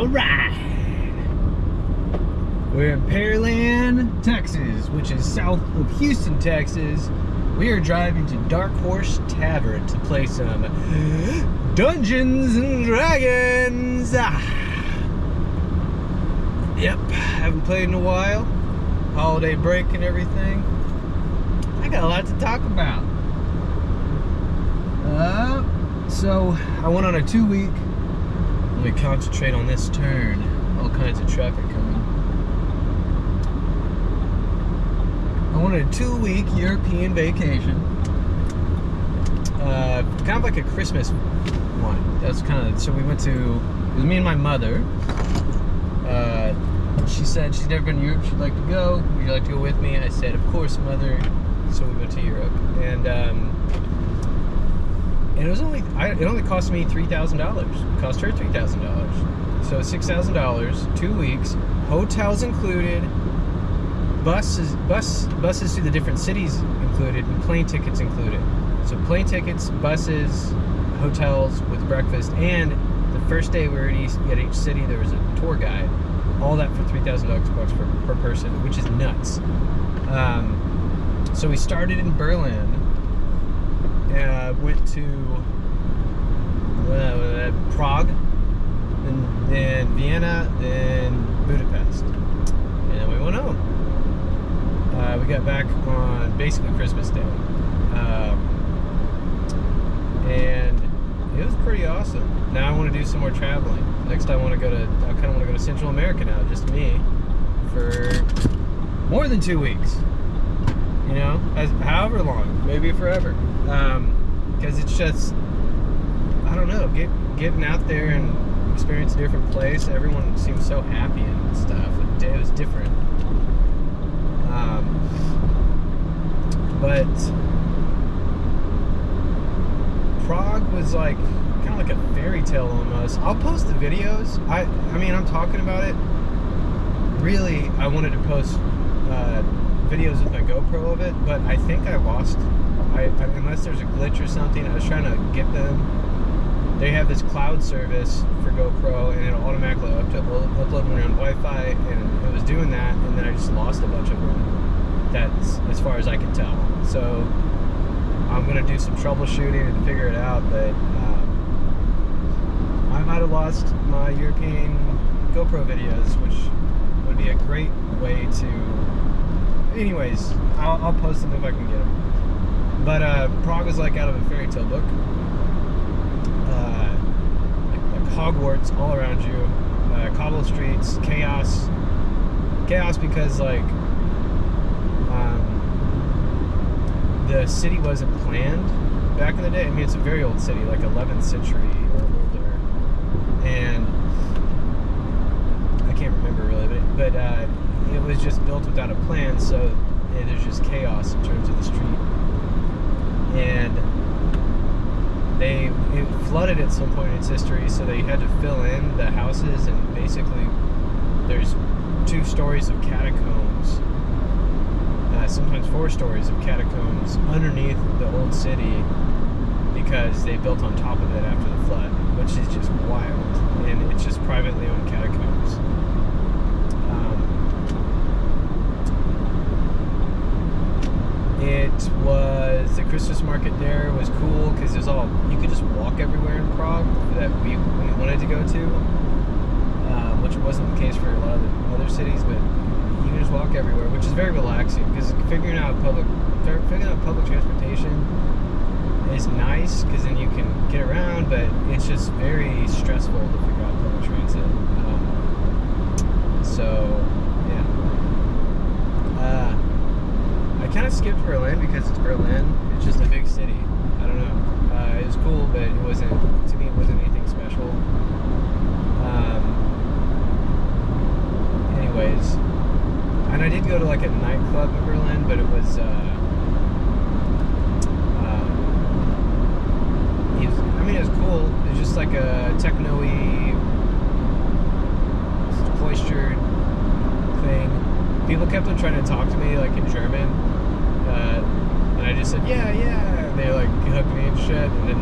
Alright. We're in Pearland, Texas, which is south of Houston, Texas. We are driving to Dark Horse Tavern to play some Dungeons and Dragons. Yep, haven't played in a while. Holiday break and everything. I got a lot to talk about. So I went on a 2-week. Let me concentrate on this turn. All kinds of traffic coming. I went on a 2-week European vacation. Kind of like a Christmas one. That's kind of, so we went to, it was me and my mother. She said she's never been to Europe, she'd like to go. Would you like to go with me? I said, of course, mother. So we went to Europe. And it was only, it only cost me $3,000. It cost her $3,000. So $6,000, 2 weeks, hotels included, buses to the different cities included, and plane tickets included. So plane tickets, buses, hotels with breakfast, and the first day we were at each city, there was a tour guide. All that for $3,000 per person, which is nuts. So we started in Berlin, went to Prague, then Vienna, then Budapest, and then we went home. We got back on basically Christmas Day, and it was pretty awesome. Now I want to do some more traveling. Next I kind of want to go to Central America now, just me, for more than 2 weeks. You know, however long, maybe forever. Because it's just, I don't know, getting out there and experience a different place. Everyone seems so happy and stuff. It was different. But Prague was like kind of like a fairy tale almost. I'll post the videos. I mean, I'm talking about it. Really, I wanted to post videos with my GoPro of it, but I think I lost. Unless there's a glitch or something, I was trying to get them. They have this cloud service for GoPro, and it'll automatically upload when you're on Wi-Fi, and it was doing that, and then I just lost a bunch of them. That's as far as I can tell. So I'm gonna do some troubleshooting and figure it out, but I might have lost my European GoPro videos, which would be a great way to. Anyways, I'll post them if I can get them. But Prague is like out of a fairy tale book. Like Hogwarts all around you, cobble streets, chaos because like the city wasn't planned back in the day. I mean, it's a very old city, like 11th century or older, and I can't remember really, but it was just built without a plan, so there's just chaos in terms of the street. And it flooded at some point in its history, so they had to fill in the houses, and basically there's 2 stories of catacombs, sometimes 4 stories of catacombs underneath the old city, because they built on top of it after the flood, which is just wild. And it's just privately owned catacombs. The Christmas market there was cool because you could just walk everywhere in Prague that we wanted to go to, which wasn't the case for a lot of the other cities, but you can just walk everywhere, which is very relaxing, because figuring out public transportation is nice, because then you can get around, but it's just very stressful to figure out public transit. So yeah. I kind of skipped Berlin because it's Berlin. It's just a big city. I don't know. It was cool, but it wasn't, to me, it wasn't anything special. Anyways, and I did go to like a nightclub in Berlin, but it was, it was cool. It was just like a techno-y, cloistered thing. People kept on trying to talk to me like in German, and I just said yeah. And they like hugged me and shit, and then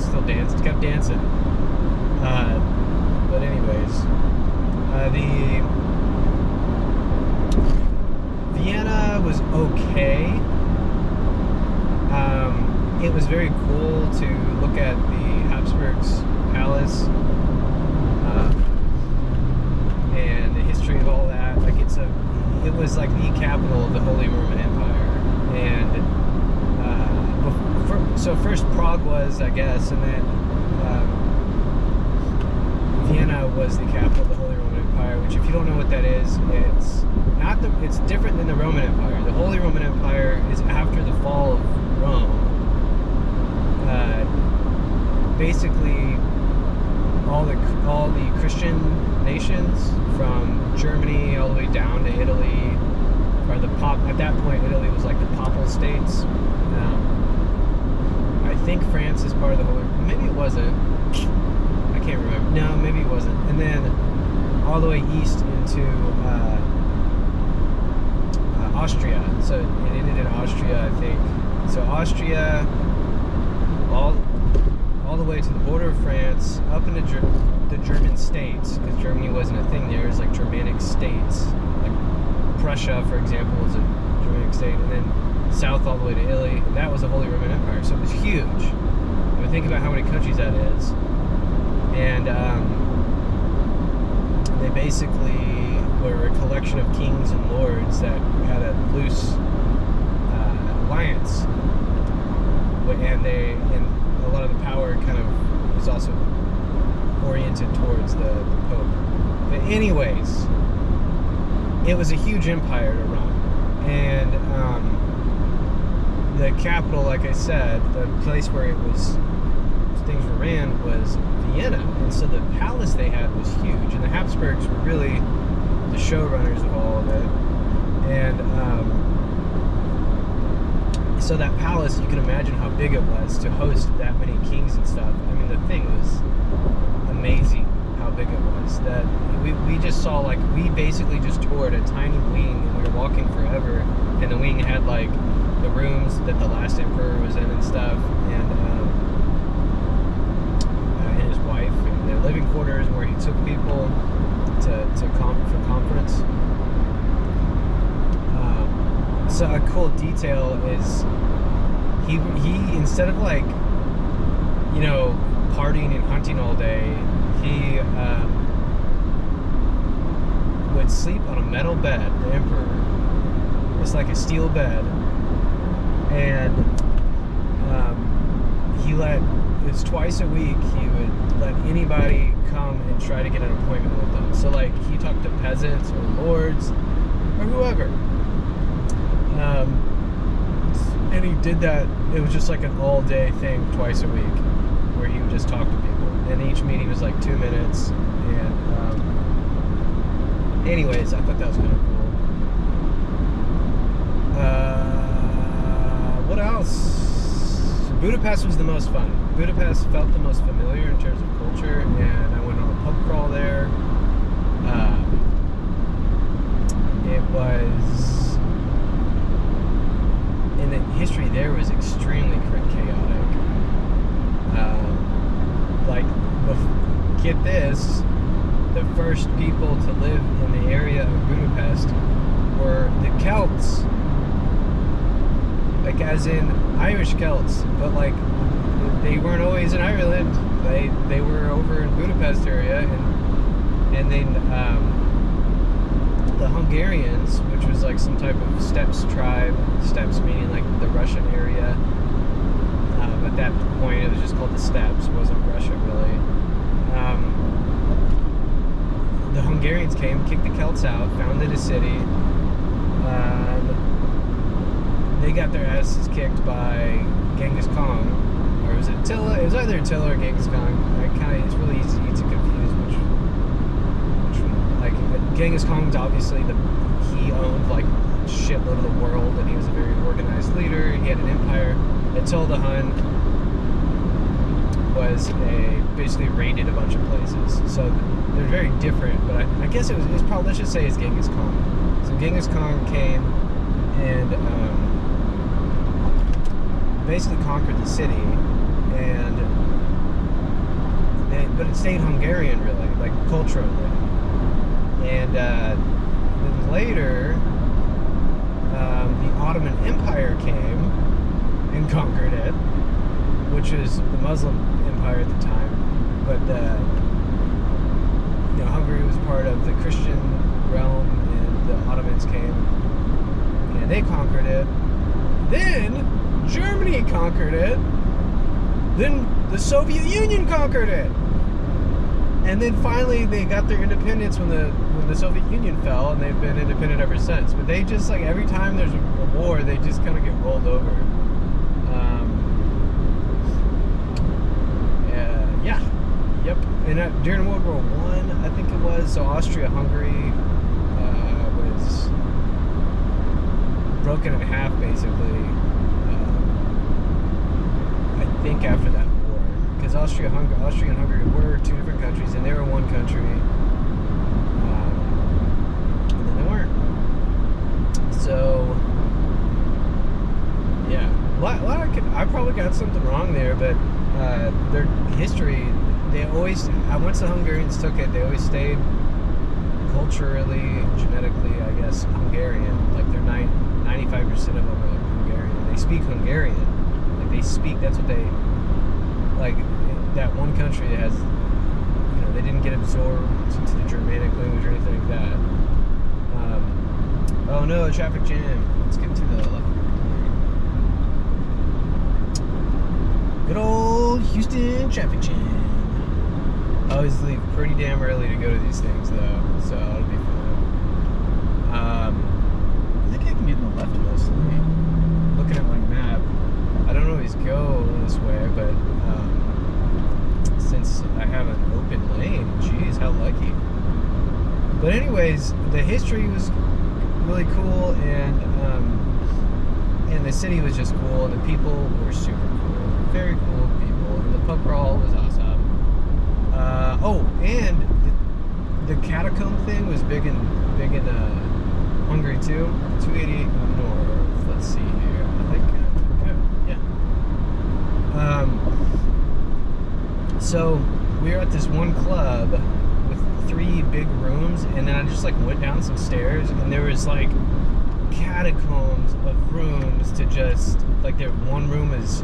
still kept dancing. But anyways, was very cool to look at the Habsburgs palace and the history of all that. Like it was like the capital of the Holy Roman Empire, and so first Prague was, I guess, and then Vienna was the capital of the Holy Roman Empire. Which, if you don't know what that is, it's different than the Roman Empire. The Holy Roman Empire is after the fall of Rome. Basically, all the Christian nations from Germany all the way down to Italy, or at that point Italy was like the Papal States. I think France is part of the Holy. Maybe it wasn't. I can't remember. No, maybe it wasn't. And then all the way east into Austria. So it ended in Austria, I think. So Austria, all the way to the border of France, up into the German states, because Germany wasn't a thing there. It was like Germanic states. Like Prussia, for example, was a Germanic state. And then south all the way to Italy. That was the Holy Roman Empire. So it was huge. I mean, think about how many countries that is. And they basically were a collection of kings and lords that had a loose alliance, and a lot of the power kind of was also oriented towards the Pope. But anyways, it was a huge empire to run, and the capital, like I said, the place where things were ran was Vienna, and so the palace they had was huge, and the Habsburgs were really the showrunners of all of it. And so that palace, you can imagine how big it was to host that many kings and stuff. I mean, the thing was amazing how big it was. That we just saw, like, we basically just toured a tiny wing, and we were walking forever, and the wing had like the rooms that the last emperor was in and stuff, and his wife, and their living quarters where he took people for conference. So a cool detail is he instead of, like, you know, partying and hunting all day, he would sleep on a metal bed. The emperor, it's like a steel bed, and it's twice a week he would let anybody come and try to get an appointment with them. So, like, he talked to peasants or lords or whoever, and he did that. It was just like an all-day thing twice a week where he would just talk to people, and each meeting was like 2 minutes. And anyways, I thought that was kind of cool. What else? Budapest was the most fun. Budapest felt the most familiar in terms of culture, and I went on a pub crawl there. It was, and the history there was extremely chaotic. Get this, the first people to live in the area of Budapest were the Celts. Like, as in Irish Celts, but like they weren't always in Ireland. They were over in Budapest area, and then the Hungarians, which was like some type of steppes tribe. Steppes meaning like the Russian area. At that point, it was just called the steppes. It wasn't Russia really. The Hungarians came, kicked the Celts out, founded a city. They got their asses kicked by Genghis Khan, or was it Attila? It was either Attila or Genghis Khan. It's really easy to confuse which one. Like, Genghis Khan's obviously he owned like a shitload of the world, and he was a very organized leader. He had an empire. Attila the Hun was basically raided a bunch of places. So they're very different, but I guess it was probably, let's just say it's Genghis Khan. So Genghis Khan came and basically conquered the city, but it stayed Hungarian really, like culturally. And then later, the Ottoman Empire came and conquered it, which was the Muslim Empire at the time, but Hungary was part of the Christian realm, and the Ottomans came and they conquered it. Then Germany conquered it. Then the Soviet Union conquered it. And then finally they got their independence when the Soviet Union fell, and they've been independent ever since. But they just, like, every time there's a war, they just kind of get rolled over. Yep. And during World War One, I think it was, so Austria-Hungary was broken in half, basically. I think after that war, because Austria and Hungary were two different countries, and they were one country, and then they weren't. So yeah, I probably got something wrong there, but their history. Once the Hungarians took it, they always stayed culturally, genetically, I guess, Hungarian. Like, they're 95% of them are Hungarian. They speak Hungarian. Like, that's what they, like, that one country that has, they didn't get absorbed into the Germanic language or anything like that. Oh no, traffic jam. Let's get to the left. Good old Houston traffic jam. I always leave pretty damn early to go to these things, though, so it'll be fun. I think I can get in the left mostly. Looking at my map, I don't always go this way, but since I have an open lane, geez, how lucky. But anyways, the history was really cool, and the city was just cool, and the people were super cool, very cool people, and the pub crawl was awesome. And the catacomb thing was big in Hungary too. 288 north. Let's see here. I think yeah. So we were at this one club with 3 big rooms, and then I just, like, went down some stairs, and there was, like, catacombs of rooms to just, like, there one room is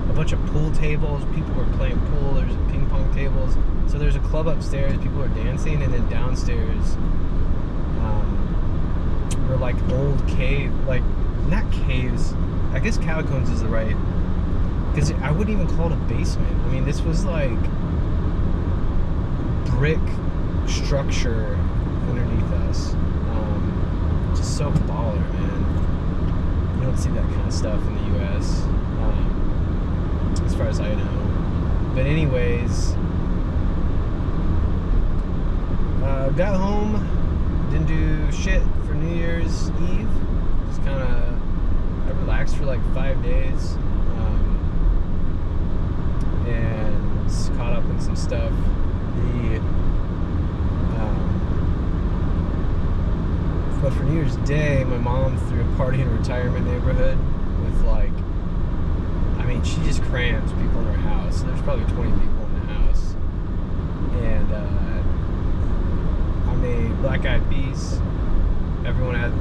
a bunch of pool tables, people were playing pool, there's ping pong tables, so there's a club upstairs, people are dancing, and then downstairs were, like, old cave, like, not caves, I guess catacombs is the right, because I wouldn't even call it a basement. I mean, this was like brick structure underneath us. Just so baller, man. You don't see that kind of stuff in the U.S. As far as I know. But anyways, got home, didn't do shit for New Year's Eve. Just kind of, I relaxed for like 5 days, and caught up on some stuff. But for New Year's Day, my mom threw a party in a retirement neighborhood with, like, I mean, she just crams people in her house. There's probably 20 people in the house. And I made black eyed peas.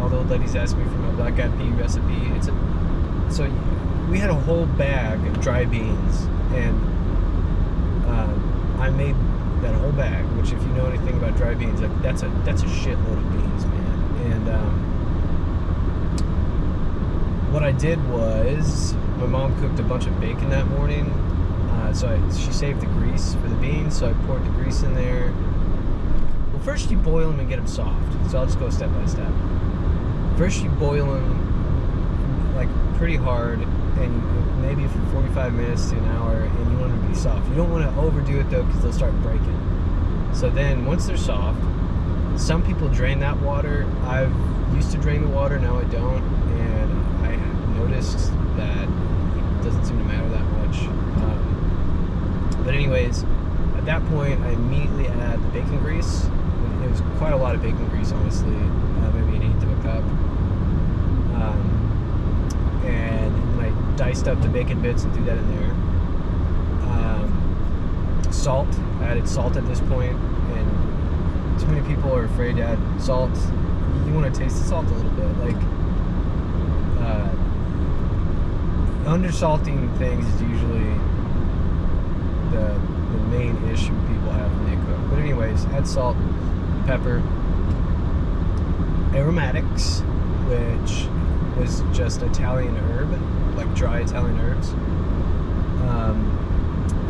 All the old ladies asked me for my black eyed pea recipe. So we had a whole bag of dry beans, and I made that whole bag, which, if you know anything about dry beans, like, that's a shitload of beans, man. And what I did was, my mom cooked a bunch of bacon that morning, so she saved the grease for the beans, so I poured the grease in there. Well, first you boil them and get them soft, so I'll just go step by step. First you boil them, like, pretty hard, and maybe for 45 minutes to an hour, and you want them to be soft. You don't want to overdo it, though, because they'll start breaking. So then, once they're soft, some people drain that water. I've used to drain the water, now I don't, and I have noticed that it doesn't seem to matter that much. But anyways, at that point, I immediately add the bacon grease. It was quite a lot of bacon grease, honestly, maybe an 1/8 of a cup. And I diced up the bacon bits and threw that in there. Salt. I added salt at this point, and too many people are afraid to add salt. You want to taste the salt a little bit. Like, undersalting things is usually the main issue people have when they cook. But anyways, add salt, pepper, aromatics, which was just Italian herb, like dry Italian herbs,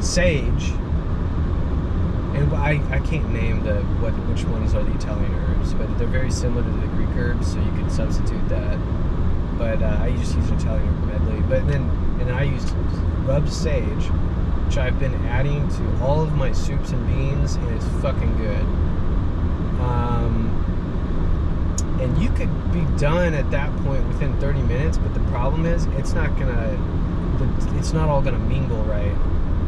sage, and I can't name which ones are the Italian herbs, but they're very similar to the Greek herbs, so you can substitute that. But I just use Italian herb medley. But then I used rubbed sage, which I've been adding to all of my soups and beans, and it's fucking good. And you could be done at that point within 30 minutes, but the problem is it's not all gonna mingle right.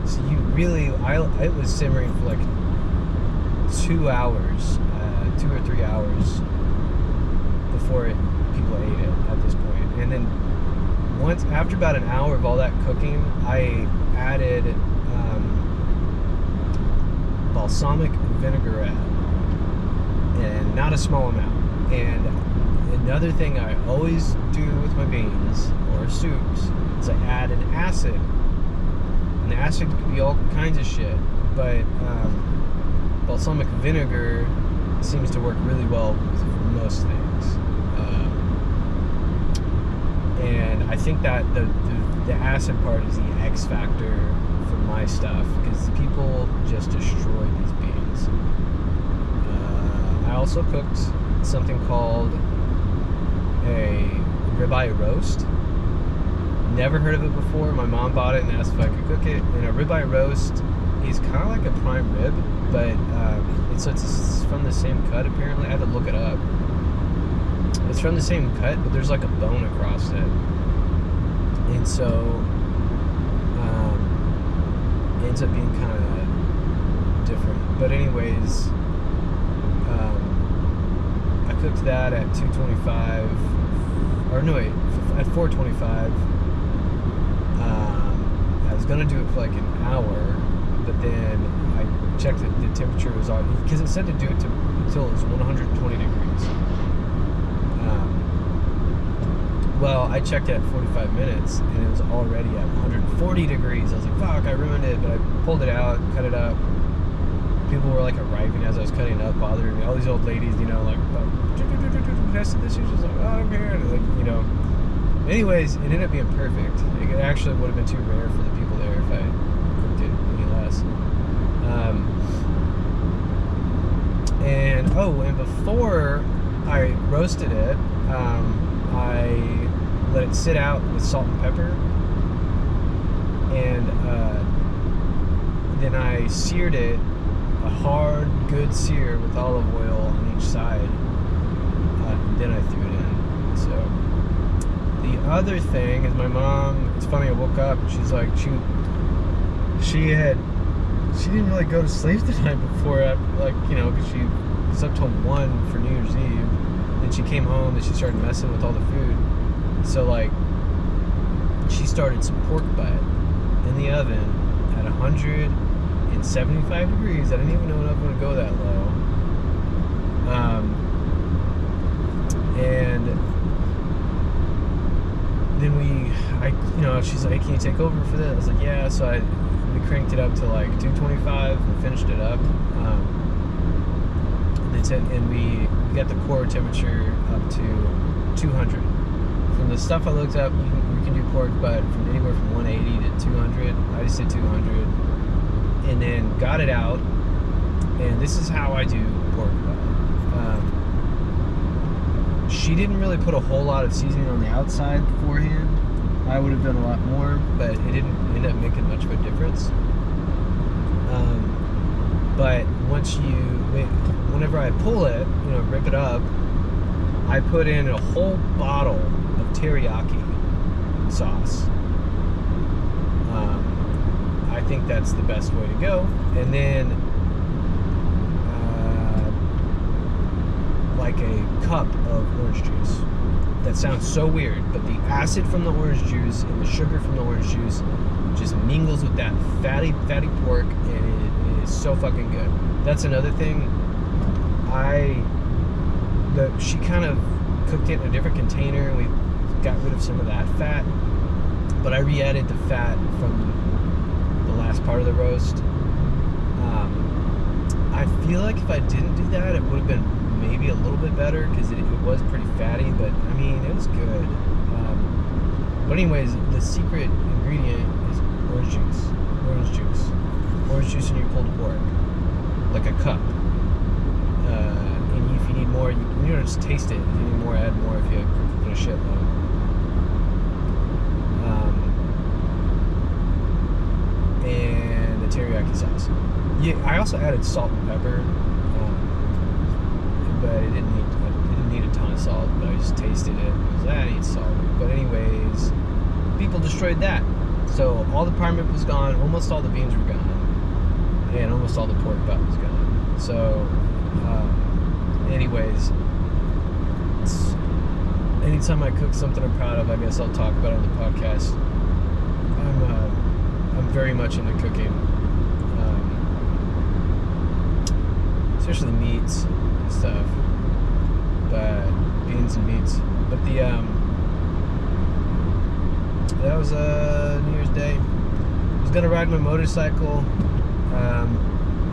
So you really, it was simmering for like 2 hours, 2 or 3 hours before people ate it at this point. And then after about an hour of all that cooking, I added balsamic vinaigrette, and not a small amount. And another thing I always do with my beans or soups is I add an acid. And the acid could be all kinds of shit, but balsamic vinegar seems to work really well with most things. And I think that the acid part is the X factor for my stuff, because people just destroy these beans. I also cooked something called a ribeye roast. Never heard of it before. My mom bought it and asked if I could cook it. And a ribeye roast is kind of like a prime rib, but it's from the same cut apparently. I had to look it up. It's from the same cut, but there's like a bone across it. And so it ends up being kind of different. But anyways, I cooked that at 225, or no wait, at 425. I was gonna do it for like an hour, but then I checked that the temperature was on, because it said to do it until it was 120 degrees. Well, I checked at 45 minutes and it was already at 140 degrees. I was like, fuck, I ruined it, but I pulled it out, cut it up. People were like arriving as I was cutting up, bothering me. All these old ladies, you know, like, did I see this? She was just like, oh, I'm here. And like, you know. Anyways, it ended up being perfect. It actually would have been too rare for the people there if I cooked it any less. And before I roasted it, I let it sit out with salt and pepper, and then I seared it a hard, good sear with olive oil on each side. And then I threw it in. So the other thing is, my mom, it's funny, I woke up and she's like, she didn't really go to sleep the night before, like, you know, because she was up till 1 for New Year's Eve. Then she came home and she started messing with all the food. So like, she started some pork butt in the oven at 175 degrees. I didn't even know if I would go that low. And then she's like, can you take over for this? I was like, yeah. So we cranked it up to like 225 and finished it up. And we got the core temperature up to 200. From the stuff I looked up, you can do pork butt from anywhere from 180 to 200. I just did 200. And then got it out. And this is how I do pork butt. She didn't really put a whole lot of seasoning on the outside beforehand. I would have done a lot more, but it didn't end up making much of a difference. But whenever I pull it, rip it up, I put in a whole bottle of teriyaki sauce. I think that's the best way to go. And then like a cup of orange juice. That sounds so weird, but the acid from the orange juice and the sugar from the orange juice just mingles with that fatty pork, and it is so fucking good. That's another thing. She kind of cooked it in a different container, and we got rid of some of that fat, but I re-added the fat from the last last part of the roast. I feel like if I didn't do that, it would have been maybe a little bit better because it was pretty fatty, but I mean, it was good. But anyways, the secret ingredient is orange juice. Orange juice in your pulled pork, like a cup. And if you need more, you don't just taste it. If you need more, add more if you put a shitload. And the teriyaki sauce. Yeah, I also added salt and pepper, but I didn't need a ton of salt. But I just tasted it. I need salt. But anyways, people destroyed that. So all the prime rib was gone. Almost all the beans were gone, and almost all the pork butt was gone. So, anyways, anytime I cook something I'm proud of, I guess I'll talk about it on the podcast. I'm very much into cooking, especially the meats and stuff, but beans and meats. But that was New Year's Day. I was gonna ride my motorcycle,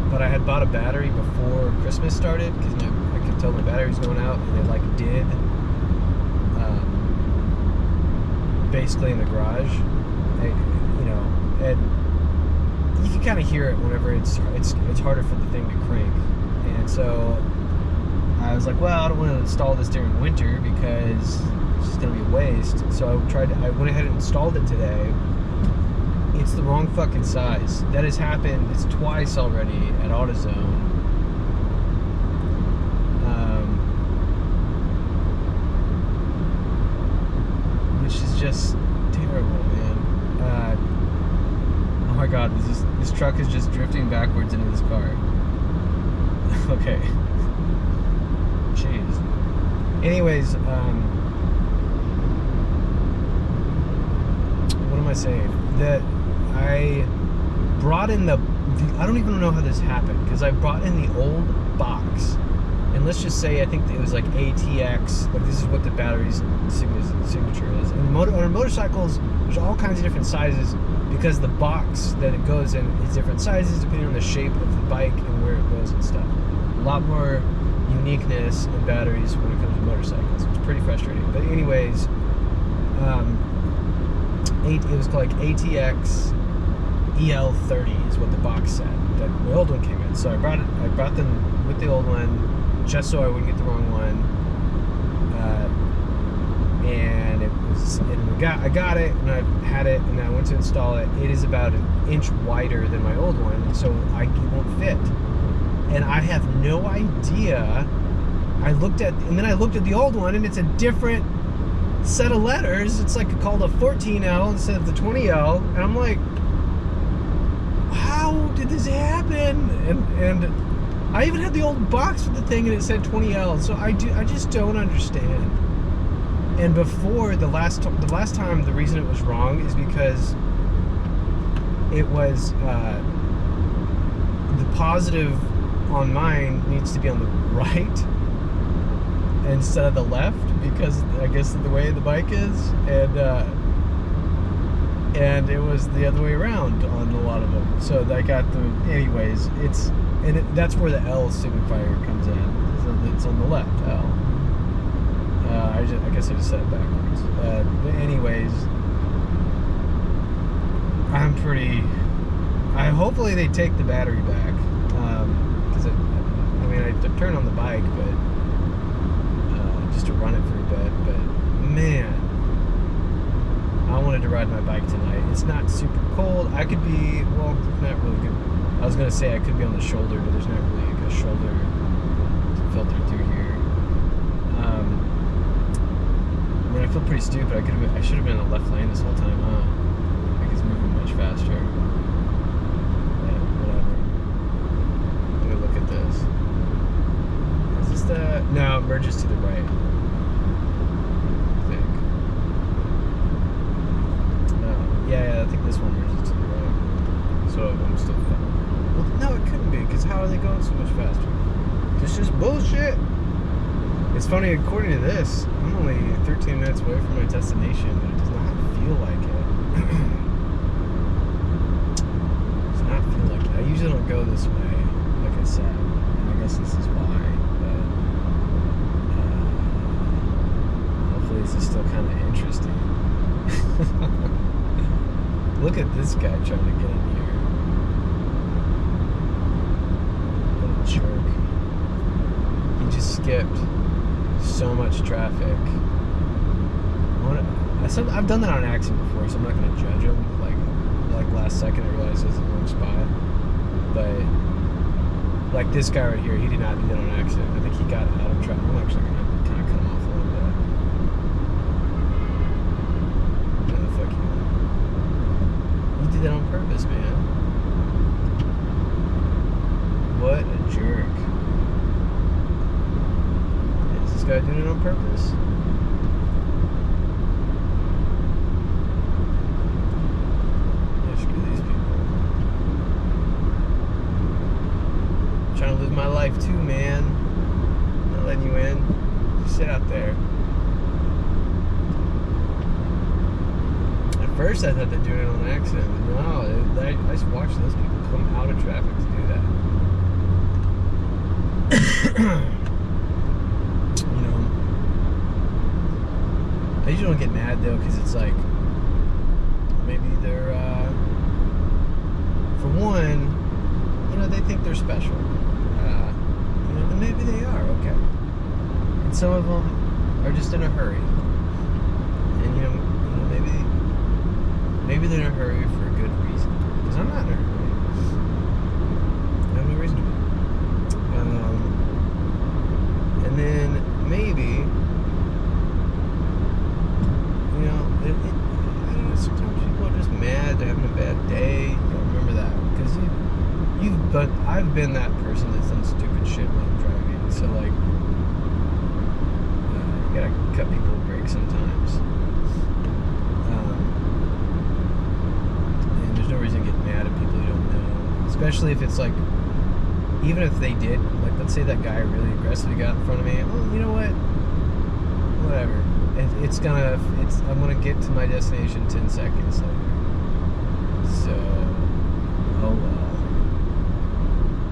but I had bought a battery before Christmas started because I could tell my battery was going out, and it like did. Basically in the garage, and you can kind of hear it whenever it's harder for the thing to crank, and so I was like, well, I don't want to install this during winter because it's just gonna be a waste. So I went ahead and installed it today. It's the wrong fucking size. That has happened. It's twice already at AutoZone. Which is just terrible, man. Oh my god, this truck is just drifting backwards into this car. Okay. Jeez. Anyways, what am I saying? That I brought in I don't even know how this happened, because I brought in the old box, and let's just say I think it was like ATX, like this is what the battery's signature is. And on motorcycles, there's all kinds of different sizes because the box that it goes in is different sizes depending on the shape of the bike and where it goes and stuff. A lot more uniqueness in batteries when it comes to motorcycles. It's pretty frustrating. But anyways, it was called like ATX EL30 is what the box said that the old one came in. So I brought them with the old one just so I wouldn't get the wrong one. And I got it, and I had it, and I went to install it. It is about an inch wider than my old one, so it won't fit. And I have no idea. And then I looked at the old one, and it's a different set of letters. It's like called a 14L instead of the 20L, and I'm like, how did this happen? And I even had the old box with the thing, and it said 20L. So I just don't understand. And before the last time, the reason it was wrong is because it was the positive on mine needs to be on the right instead of the left, because I guess of the way the bike is, and it was the other way around on a lot of them. So I got anyways, that's where the L signifier comes in. So it's on the left, L. I guess I just said it backwards. But anyways, hopefully they take the battery back, because I turned on the bike, but just to run it for a bit. But man, I wanted to ride my bike tonight. It's not super cold. I could be, well, not really good. I was gonna say I could be on the shoulder, but there's not really a shoulder filter through here. I feel pretty stupid. I should have been in the left lane this whole time, huh? Like it's moving much faster. Yeah, whatever. Let me look at this. Is this the... No, it merges to the right. I think. No. Yeah, I think this one merges to the right. So I'm still fine. Well, no, it couldn't be, because how are they going so much faster? It's just bullshit. It's funny, according to this, I'm only 13 minutes away from my destination, but it does not feel like it. usually don't go this way, like I said. And I guess this is why. But hopefully this is still kind of interesting. Look at this guy trying to get in here. What a jerk. He just skipped so much traffic. I've done that on accident before, so I'm not going to judge him. Like last second I realized it was the wrong spot. But like this guy right here, he did not do that on accident. I think he got out of traffic. I'm actually going to kind of cut him off a little bit. Where the fuck you did that on purpose, man. What a jerk. Is this guy doing it on purpose? Trying to live my life too, man. Not letting you in. Just sit out there. At first I thought they're doing it on accident. No, I just watched those people come out of traffic to do that. You know, I usually don't get mad though, because it's like, maybe they're, for one, you know, they think they're special. You know, and maybe they are, okay. And some of them are just in a hurry. And you know, maybe they're in a hurry for a good reason. Because I'm not in a hurry. I have no reason to be. And then maybe, you know, I don't know, sometimes people are just mad, they're having a bad day. You gotta remember that. Because but I've been that person that's done stupid shit while I'm driving. So like, you gotta cut people a break sometimes. And there's no reason to get mad at people you don't know, especially if it's like, even if they did, like, let's say that guy really aggressively got in front of me. Well, you know what? Whatever. I'm gonna get to my destination 10 seconds later. So, oh well.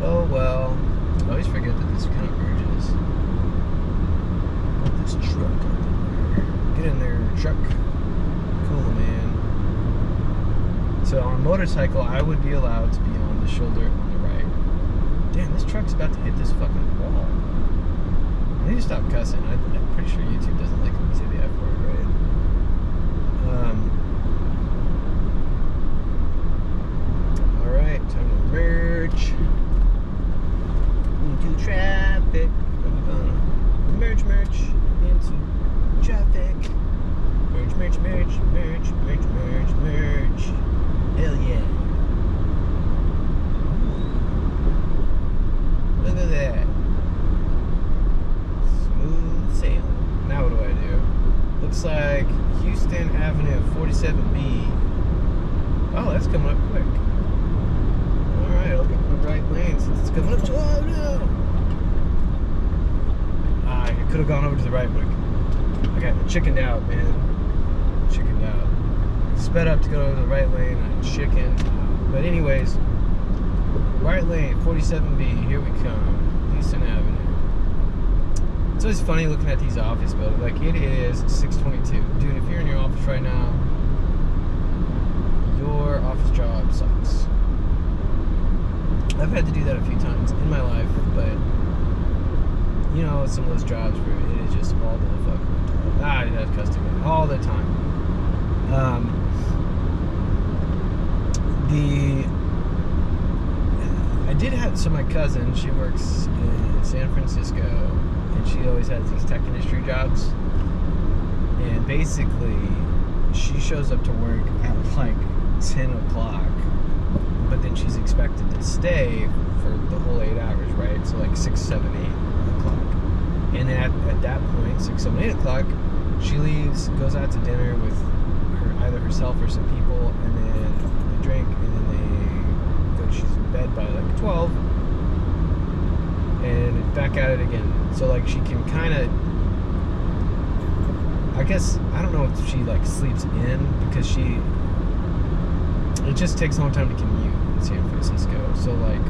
Oh well. I always forget that this kind of merges. This truck up in there. Get in there, truck. Cool, man. So on a motorcycle, I would be allowed to be on the shoulder on the right. Damn, this truck's about to hit this fucking wall. I need to stop cussing. I'm pretty sure YouTube doesn't like when we say the F word, right? Alright, time to merge into traffic. I'm gonna merge into traffic. Merge. Hell yeah. Look at that. Smooth sailing. Now what do I do? Looks like Houston Avenue, 47B. Oh, that's coming up quick. Alright, I'll get my right lane since it's coming up to, oh no! I could have gone over to the right, but I got chickened out, man. Chickened out. Sped up to go to the right lane, I chickened. But anyways, right lane, 47B, here we come. Houston Avenue. It's always funny looking at these office buildings. Like, it is 6:22. Dude, if you're in your office right now, your office job sucks. I've had to do that a few times in my life, but you know, some of those jobs where it is just all the fucking time. That's customer all the time. I did have, so my cousin, she works in San Francisco, and she always has these tech industry jobs, and basically she shows up to work at like 10 o'clock, but then she's expected to stay for the whole 8 hours, right? So like 6, 7, 8 o'clock. And then at that point, 6, 7, 8 o'clock, she leaves, goes out to dinner with either herself or some people, and then they drink, and then she's in bed by like 12, and back at it again. So like she can kind of, I guess, I don't know if she like sleeps in, because it just takes a long time to commute. in San Francisco. So like,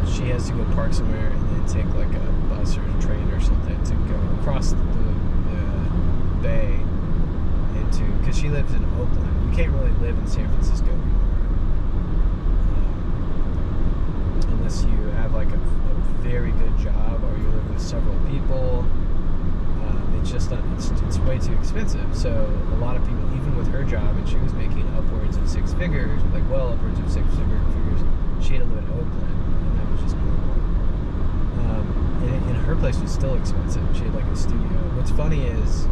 she has to go park somewhere and then take like a bus or a train or something to go across the bay into, because she lives in Oakland. You can't really live in San Francisco anymore unless you have like a very good job or you live with several people. It's just not, it's way too expensive. So a lot of people, even with her job, and she was making upwards of six figures, like well upwards of six figures, she had to live in Oakland, and that was just normal. And her place was still expensive. She had like a studio. What's funny is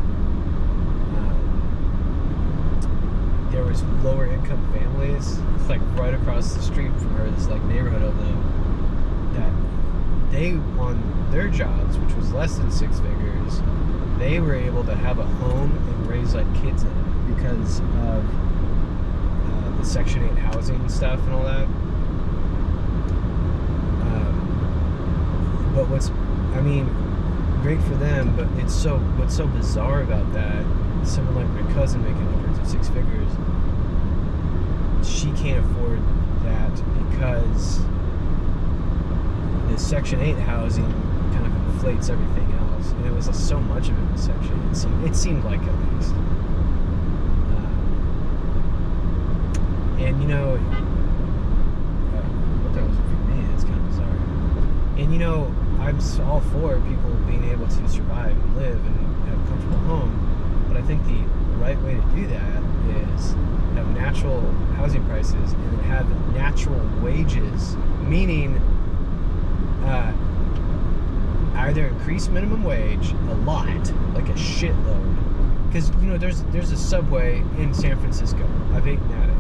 there was lower income families, like right across the street from her, this like neighborhood of them, that they, on their jobs, which was less than six figures, they were able to have a home and raise like kids in it because of the Section 8 housing stuff and all that. But great for them, but what's so bizarre about that, someone like my cousin making upwards of six figures, she can't afford that because the Section 8 housing kind of inflates everything else, and it was so much of it was Section 8. It seemed like, at least. And you know, what that was for me, it's kind of bizarre. And you know, I'm all for people being able to survive and live and have a comfortable home, but I think the right way to do that is have natural housing prices and then have natural wages, meaning either increase minimum wage a lot, like a shitload, because you know there's a Subway in San Francisco. I've eaten at it.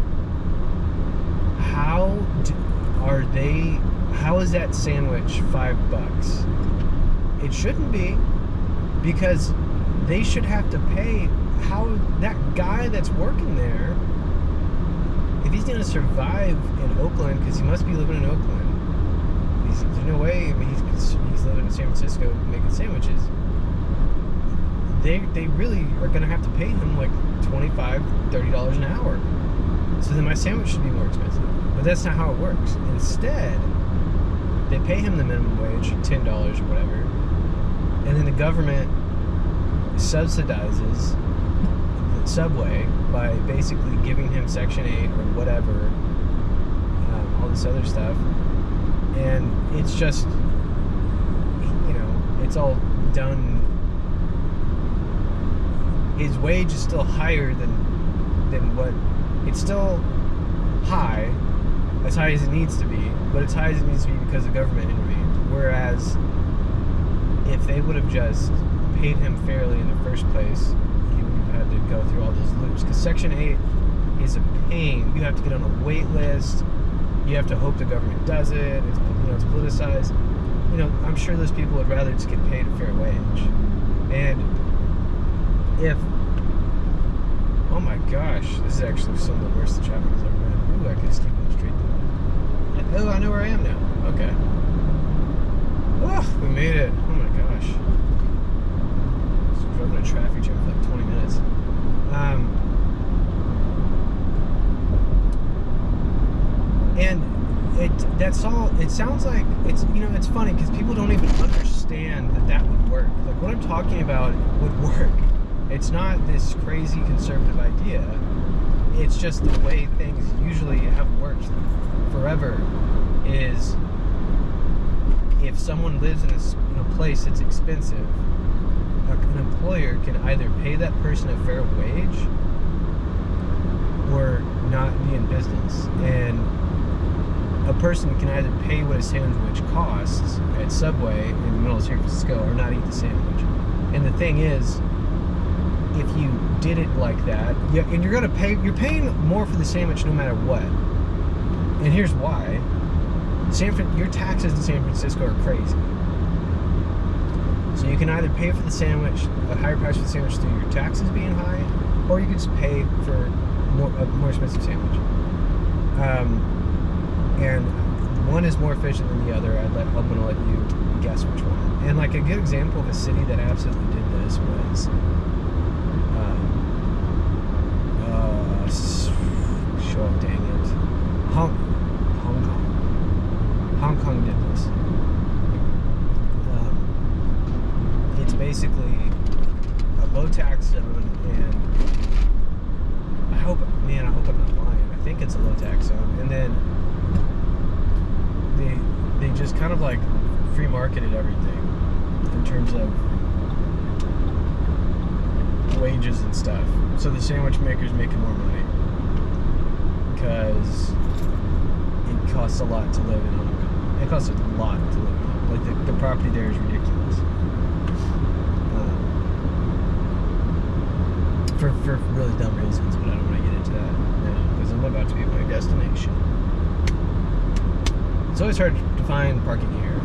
How is that sandwich $5? It shouldn't be, because they should have to pay. How that guy that's working there, if he's gonna survive in Oakland, because he must be living in Oakland, there's no way. I mean, he's living in San Francisco making sandwiches. They really are gonna have to pay him like $25, $30 an hour. So then my sandwich should be more expensive. But that's not how it works. Instead, they pay him the minimum wage, $10 or whatever, and then the government subsidizes the Subway by basically giving him Section 8 or whatever, all this other stuff. And it's just, you know, it's all done. His wage is still higher than what, it's still high, as high as it needs to be, but it's high as it needs to be because the government intervened. Whereas if they would have just paid him fairly in the first place, he would have had to go through all those loops. Because Section 8 is a pain. You have to get on a wait list. You have to hope the government does it. It's, you know, it's politicized. You know, I'm sure those people would rather just get paid a fair wage. And if, oh my gosh, this is actually some of the worst the traffic has ever been. Ooh, I could just keep going straight through. Oh, I know where I am now. Okay. Oh, we made it. Oh my gosh. Just drove in a traffic jam for like 20 minutes. And that's all. It sounds like it's, you know, it's funny because people don't even understand that would work. Like what I'm talking about would work. It's not this crazy conservative idea. It's just the way things usually have worked forever. Is if someone lives in a place that's expensive, an employer can either pay that person a fair wage or not be in business. And a person can either pay what a sandwich costs at Subway in the middle of San Francisco or not eat the sandwich. And the thing is, if you did it like that, and you're paying more for the sandwich no matter what. And here's why. Your taxes in San Francisco are crazy. So you can either pay for the sandwich, a higher price for the sandwich through your taxes being high, or you can just pay for a more expensive sandwich. And one is more efficient than the other. I'm going to let you guess which one. And like a good example of a city that absolutely did this was dang it. Hong Kong. Hong Kong did this. It's basically a low tax zone, and I hope I'm not lying. I think it's a low tax zone, and then they just kind of like free marketed everything in terms of wages and stuff. So the sandwich maker's making more money because it costs a lot to live in Hong Kong. It costs a lot to live in Hong Kong. Like the property there is ridiculous. For really dumb reasons, but I don't want to get into that now because I'm about to be at my destination. It's always hard to find parking here,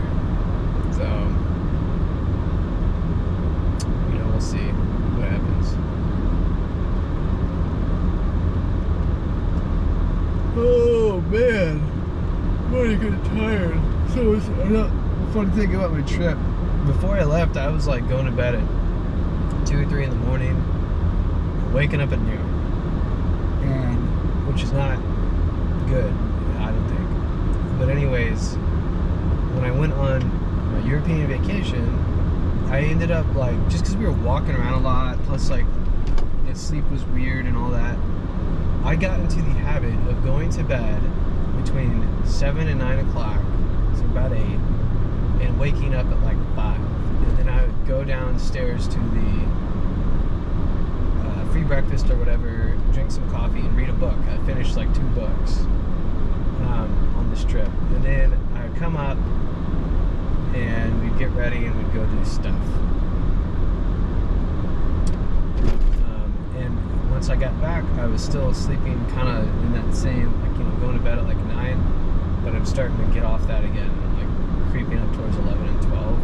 so we'll see what happens. Oh man, I'm already getting tired. So it's a funny thing about my trip. Before I left, I was like going to bed at 2 or 3 in the morning, waking up at noon, and which is not good, I don't think. But anyways, when I went on my European vacation, I ended up like, just because we were walking around a lot, plus like the sleep was weird and all that, I got into the habit of going to bed between 7 and 9 o'clock, so about 8, and waking up at like 5. And then I would go downstairs to the free breakfast or whatever, drink some coffee, and read a book. I finished like 2 books on this trip. And then I would come up and we'd get ready and we'd go do stuff. And once I got back, I was still sleeping kind of in that same, like, going to bed at like 9, but I'm starting to get off that again. I'm like creeping up towards 11 and 12.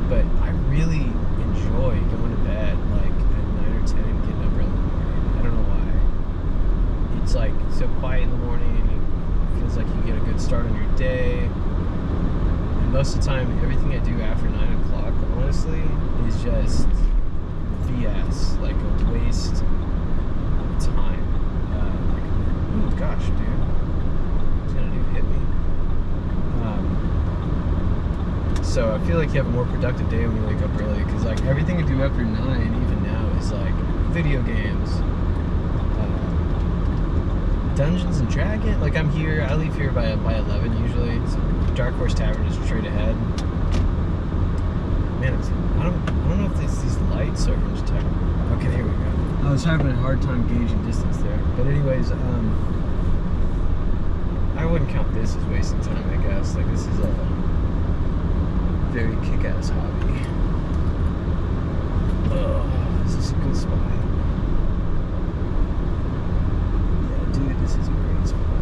But I really enjoy going to bed like at 9 or 10 and getting up early in the morning. I don't know why. It's like so quiet in the morning. It feels like you get a good start on your day. And most of the time, everything I do after 9 o'clock, honestly, is just BS. Like a waste of time. Oh gosh, dude. What's gonna do? Hit me. So I feel like you have a more productive day when you wake up early, because like everything you do after 9, even now, is like video games, Dungeons and Dragons. Like I leave here by 11 usually. So Dark Horse Tavern is straight ahead. Man, I don't know if it's these lights or just tech. Okay, here we go. I was having a hard time gauging distance there, but anyways, I wouldn't count this as wasting time. I guess like this is a very kick-ass hobby. Oh, this is a good spot. Yeah, dude, this is a great spot.